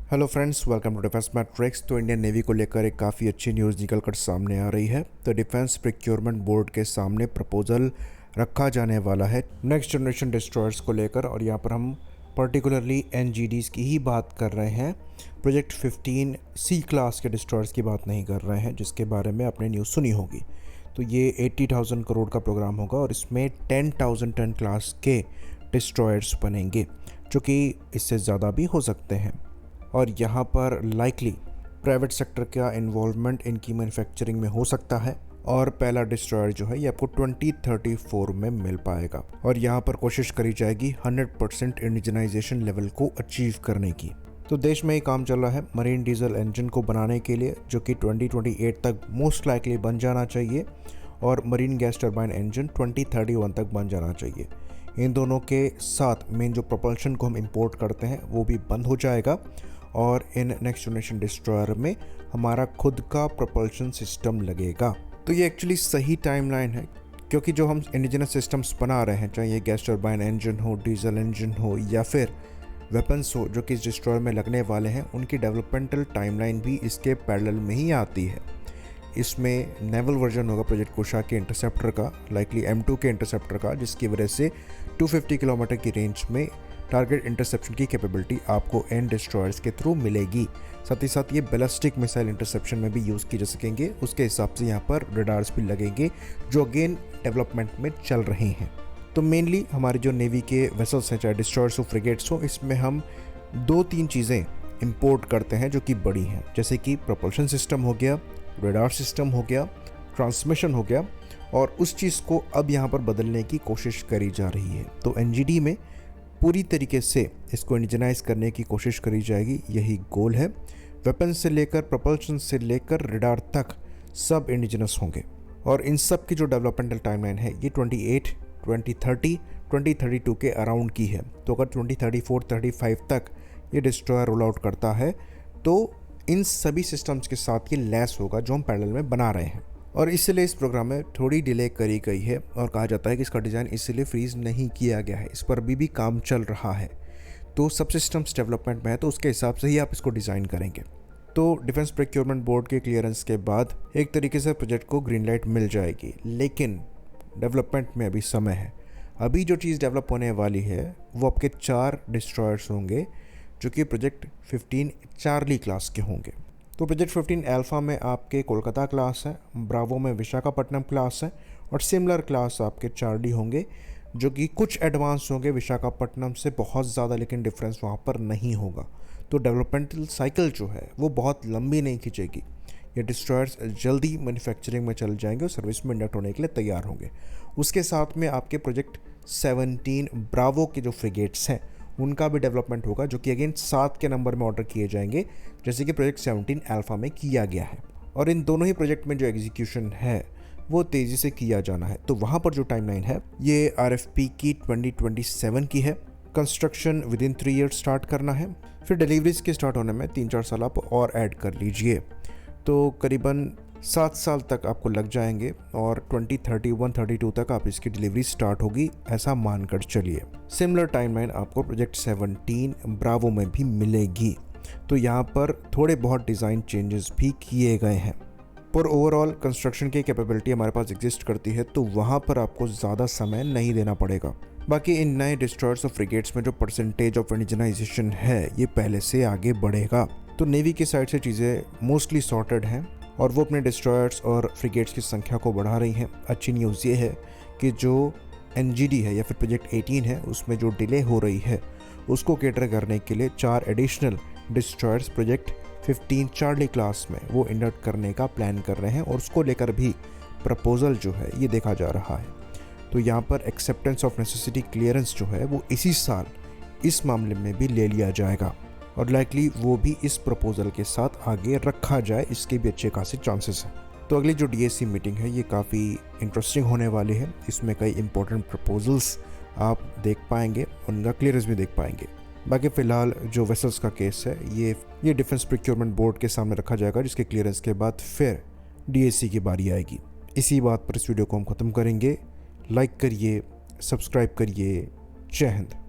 Hello friends, welcome to defence matrix. तो Indian navy को लेकर एक काफ़ी अच्छी न्यूज़ निकल कर सामने आ रही है। तो डिफेंस प्रोक्योरमेंट बोर्ड के सामने प्रपोजल रखा जाने वाला है नेक्स्ट जनरेशन डिस्ट्रॉयर्स को लेकर, और यहाँ पर हम पर्टिकुलरली एनजीडीज़ की ही बात कर रहे हैं। प्रोजेक्ट 15 सी क्लास के डिस्ट्रॉयर्स की बात नहीं कर रहे हैं, जिसके बारे में आपने न्यूज़ सुनी होगी। तो ये 80,000 करोड़ का प्रोग्राम होगा और इसमें 10,000 टन क्लास के डिस्ट्रॉयर्स बनेंगे, जो कि इससे ज़्यादा भी हो सकते हैं। और यहाँ पर लाइकली प्राइवेट सेक्टर का इन्वॉल्वमेंट इनकी मैन्युफैक्चरिंग में हो सकता है, और पहला डिस्ट्रॉयर जो है ये आपको 2034 में मिल पाएगा। और यहाँ पर कोशिश करी जाएगी 100% इंडिजनाइजेशन लेवल को अचीव करने की। तो देश में ही काम चल रहा है मरीन डीजल इंजन को बनाने के लिए, जो कि 2028 तक मोस्ट लाइकली बन जाना चाहिए, और मरीन गैस टर्बाइन इंजन 2031 तक बन जाना चाहिए। इन दोनों के साथ मेन जो प्रोपल्शन को हम इंपोर्ट करते हैं वो भी बंद हो जाएगा, और इन नेक्स्ट जनरेशन डिस्ट्रॉयर में हमारा खुद का प्रोपल्शन सिस्टम लगेगा। तो ये एक्चुअली सही टाइमलाइन है, क्योंकि जो हम इंडिजिनस सिस्टम्स बना रहे हैं, चाहे ये गैस टर्बाइन इंजन हो, डीजल इंजन हो, या फिर वेपन्स हो जो कि इस डिस्ट्रॉयर में लगने वाले हैं, उनकी डेवलपमेंटल टाइमलाइन भी इसके पैरेलल में ही आती है। इसमें नेवल वर्जन होगा प्रोजेक्ट कुशा के इंटरसेप्टर का, लाइकली M2 के इंटरसेप्टर का, जिसकी वजह से 250 किलोमीटर की रेंज में टारगेट इंटरसेप्शन की कैपेबिलिटी आपको इन डिस्ट्रॉयर्स के थ्रू मिलेगी। साथ ही साथ ये बैलिस्टिक मिसाइल इंटरसेप्शन में भी यूज़ किए जा सकेंगे। उसके हिसाब से यहाँ पर रडार्स भी लगेंगे, जो अगेन डेवलपमेंट में चल रहे हैं। तो मेनली हमारे जो नेवी के वेसल्स हैं, चाहे डिस्ट्रॉयर्स हो, फ्रिगेट्स हो, इसमें हम 2-3 चीज़ें इंपोर्ट करते हैं जो कि बड़ी हैं, जैसे कि प्रोपल्शन सिस्टम हो गया, रडार सिस्टम हो गया, ट्रांसमिशन हो गया, और उस चीज़ को अब यहाँ पर बदलने की कोशिश करी जा रही है। तो एनजीडी में पूरी तरीके से इसको इंडिजनाइज करने की कोशिश करी जाएगी, यही गोल है। वेपन से लेकर प्रोपल्शन से लेकर रडार तक सब इंडिजिनस होंगे, और इन सब की जो डेवलपमेंटल टाइमलाइन है ये 28, 2030, 2032 के अराउंड की है। तो अगर 2034-35 तक ये डिस्ट्रॉयर रोल आउट करता है तो इन सभी सिस्टम्स के साथ ये लैस होगा जो हम पैरेलल में बना रहे हैं। और इसलिए इस प्रोग्राम में थोड़ी डिले करी गई है, और कहा जाता है कि इसका डिज़ाइन इसलिए फ्रीज नहीं किया गया है, इस पर अभी भी काम चल रहा है। तो सब सिस्टम्स डेवलपमेंट में है, तो उसके हिसाब से ही आप इसको डिज़ाइन करेंगे। तो डिफेंस प्रोक्योरमेंट बोर्ड के क्लियरेंस के बाद एक तरीके से प्रोजेक्ट को ग्रीन लाइट मिल जाएगी, लेकिन डेवलपमेंट में अभी समय है। अभी जो चीज़ डेवलप होने वाली है वो आपके 4 डिस्ट्रॉयर्स होंगे, जो कि प्रोजेक्ट 15 चार्ली क्लास के होंगे। तो प्रोजेक्ट 15 अल्फा में आपके कोलकाता क्लास है, ब्रावो में विशाखापट्टनम क्लास है, और सिमिलर क्लास आपके चार्ली होंगे, जो कि कुछ एडवांस होंगे विशाखापट्टनम से बहुत ज़्यादा, लेकिन डिफरेंस वहाँ पर नहीं होगा। तो डेवलपमेंटल साइकिल जो है वो बहुत लंबी नहीं खींचेगी। ये डिस्ट्रॉयर्स जल्दी मैन्युफैक्चरिंग में चल जाएंगे और सर्विस में इंडक्ट होने के लिए तैयार होंगे। उसके साथ में आपके प्रोजेक्ट 17 ब्रावो के जो फ्रिगेट्स हैं उनका भी डेवलपमेंट होगा, जो कि अगेन 7 के नंबर में ऑर्डर किए जाएंगे, जैसे कि प्रोजेक्ट 17 अल्फा में किया गया है। और इन दोनों ही प्रोजेक्ट में जो एग्जीक्यूशन है वो तेज़ी से किया जाना है। तो वहाँ पर जो टाइमलाइन है ये RFP की 2027 की है। Construction with in 3 years start करना है, फिर डिलीवरीज के स्टार्ट होने में 3-4 साल आप और ऐड कर लीजिए, तो करीबन 7 साल तक आपको लग जाएंगे, और 2031-32 तक आप इसकी डिलीवरी स्टार्ट होगी, ऐसा मानकर चलिए। सिमिलर टाइमलाइन आपको प्रोजेक्ट 17 ब्रावो में भी मिलेगी। तो यहाँ पर थोड़े बहुत डिज़ाइन चेंजेस भी किए गए हैं, पर ओवरऑल कंस्ट्रक्शन की कैपेबिलिटी हमारे पास एग्जिस्ट करती है, तो वहाँ पर आपको ज़्यादा समय नहीं देना पड़ेगा। बाकी इन नए डिस्ट्रॉयर्स और फ्रिगेट्स में जो परसेंटेज ऑफ इंडिजनाइजेशन है ये पहले से आगे बढ़ेगा। तो नेवी की साइड से चीज़ें मोस्टली सॉर्टेड हैं, और वो अपने डिस्ट्रॉयर्स और फ्रिगेट्स की संख्या को बढ़ा रही हैं। अच्छी न्यूज़ ये है कि जो एनजीडी है या फिर प्रोजेक्ट 18 है उसमें जो डिले हो रही है उसको कैटर करने के लिए 4 additional destroyers project 15 Charlie class में वो इंडक्ट करने का प्लान कर रहे हैं, और उसको लेकर भी प्रपोजल जो है ये देखा जा रहा है। तो यहाँ पर एक्सेप्टेंस ऑफ नेसेसिटी क्लियरेंस जो है वो इसी साल इस मामले में भी ले लिया जाएगा, और लाइकली वो भी इस प्रपोजल के साथ आगे रखा जाए, इसके भी अच्छे खासे चांसेस हैं। तो अगली जो DAC मीटिंग है ये काफ़ी इंटरेस्टिंग होने वाली है। इसमें कई इंपॉर्टेंट प्रपोजल्स आप देख पाएंगे, उनका क्लियरेंस भी देख पाएंगे। बाकी फ़िलहाल जो वेसल्स का केस है ये डिफेंस प्रोक्योरमेंट बोर्ड के सामने रखा जाएगा, जिसके क्लियरेंस के बाद फिर DAC की बारी आएगी। इसी बात पर इस वीडियो को हम ख़त्म करेंगे। लाइक करिए, सब्सक्राइब करिए। जय हिंद।